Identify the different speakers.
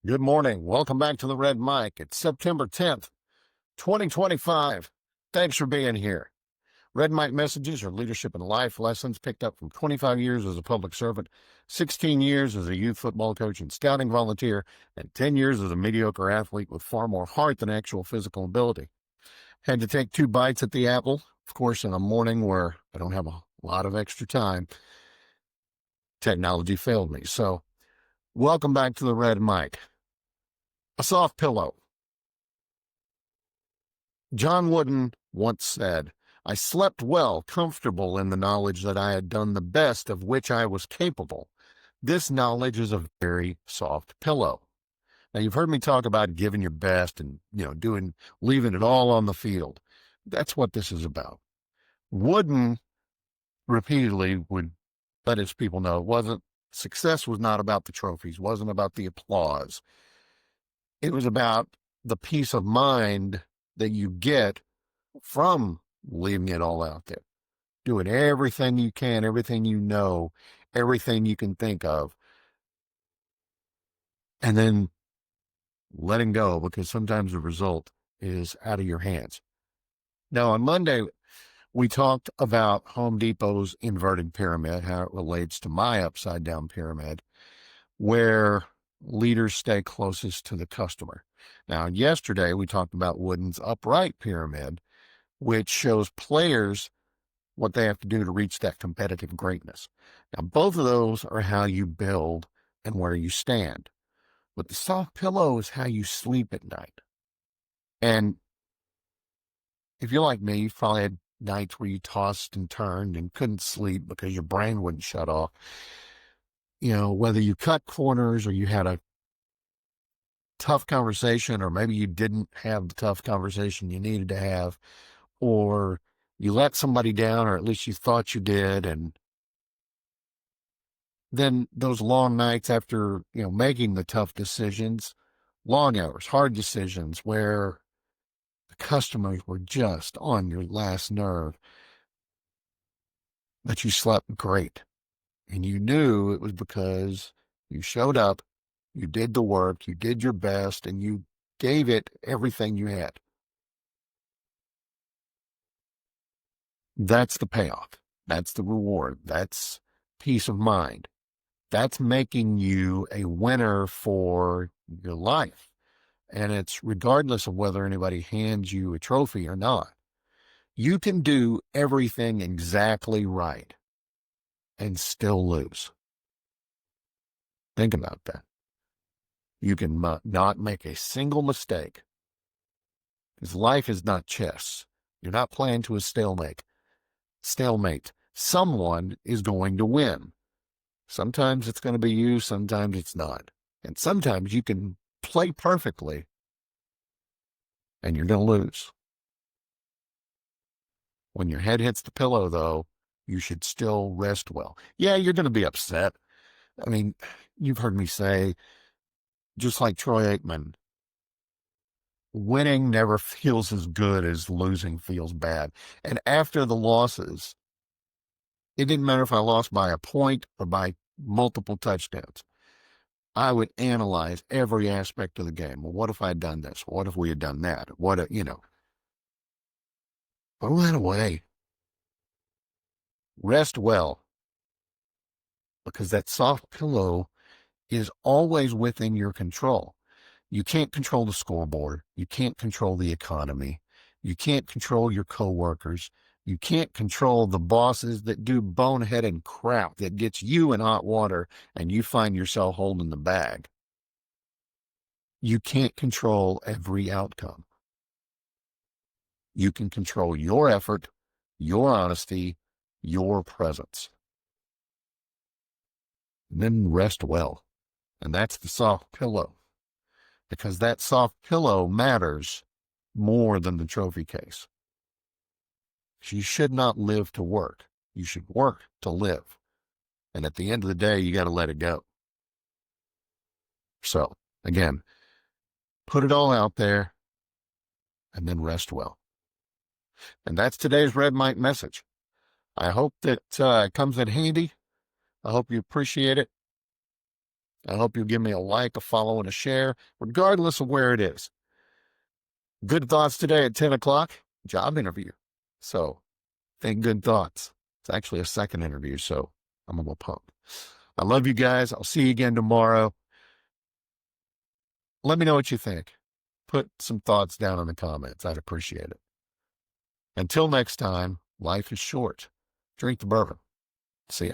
Speaker 1: Good morning. Welcome back to the Red Mic. It's September 10th, 2025. Thanks for being here. Red Mic messages are leadership and life lessons picked up from 25 years as a public servant, 16 years as a youth football coach and scouting volunteer, and 10 years as a mediocre athlete with far more heart than actual physical ability. Had to take 2 bites at the apple, of course, in a morning where I don't have a lot of extra time. Technology failed me. So, welcome back to the Red Mic. A soft pillow. John Wooden once said, "I slept well, comfortable in the knowledge that I had done the best of which I was capable. This knowledge is a very soft pillow." Now, you've heard me talk about giving your best and, leaving it all on the field. That's what this is about. Wooden repeatedly would let his people know success was not about the trophies, wasn't about the applause. It was about the peace of mind that you get from leaving it all out there, doing everything you can, everything you know, everything you can think of, and then letting go, because sometimes the result is out of your hands. Now, on Monday, we talked about Home Depot's inverted pyramid, how it relates to my upside down pyramid, where leaders stay closest to the customer. Now, yesterday, we talked about Wooden's upright pyramid, which shows players what they have to do to reach that competitive greatness. Now, both of those are how you build and where you stand. But the soft pillow is how you sleep at night. And if you're like me, you've probably had nights where you tossed and turned and couldn't sleep because your brain wouldn't shut off. Whether you cut corners or you had a tough conversation, or maybe you didn't have the tough conversation you needed to have, or you let somebody down, or at least you thought you did. And then those long nights after, making the tough decisions, long hours, hard decisions where the customers were just on your last nerve, but you slept great. And you knew it was because you showed up, you did the work, you did your best, and you gave it everything you had. That's the payoff. That's the reward. That's peace of mind. That's making you a winner for your life. And it's regardless of whether anybody hands you a trophy or not. You can do everything exactly right and still lose. Think about that. You can not make a single mistake, because life is not chess. You're not playing to a stalemate. Someone is going to win. Sometimes it's going to be you, sometimes it's not. And sometimes you can play perfectly and you're going to lose. When your head hits the pillow, though, you should still rest well. Yeah, you're going to be upset. I mean, you've heard me say, just like Troy Aikman, winning never feels as good as losing feels bad. And after the losses, it didn't matter if I lost by a point or by multiple touchdowns. I would analyze every aspect of the game. Well, what if I had done this? What if we had done that? Throw that away. Rest well, because that soft pillow is always within your control. You can't control the scoreboard. You can't control the economy. You can't control your coworkers. You can't control the bosses that do boneheaded crap that gets you in hot water and you find yourself holding the bag. You can't control every outcome. You can control your effort, your honesty, your presence. And then rest well. And that's the soft pillow. Because that soft pillow matters more than the trophy case. You should not live to work. You should work to live. And at the end of the day, you got to let it go. So, again, put it all out there and then rest well. And that's today's Red Mic message. I hope that it comes in handy. I hope you appreciate it. I hope you'll give me a like, a follow, and a share, regardless of where it is. Good thoughts today at 10 o'clock, job interview. So think good thoughts. It's actually a second interview, so I'm a little pumped. I love you guys. I'll see you again tomorrow. Let me know what you think. Put some thoughts down in the comments. I'd appreciate it. Until next time, life is short. Drink the bourbon. See ya.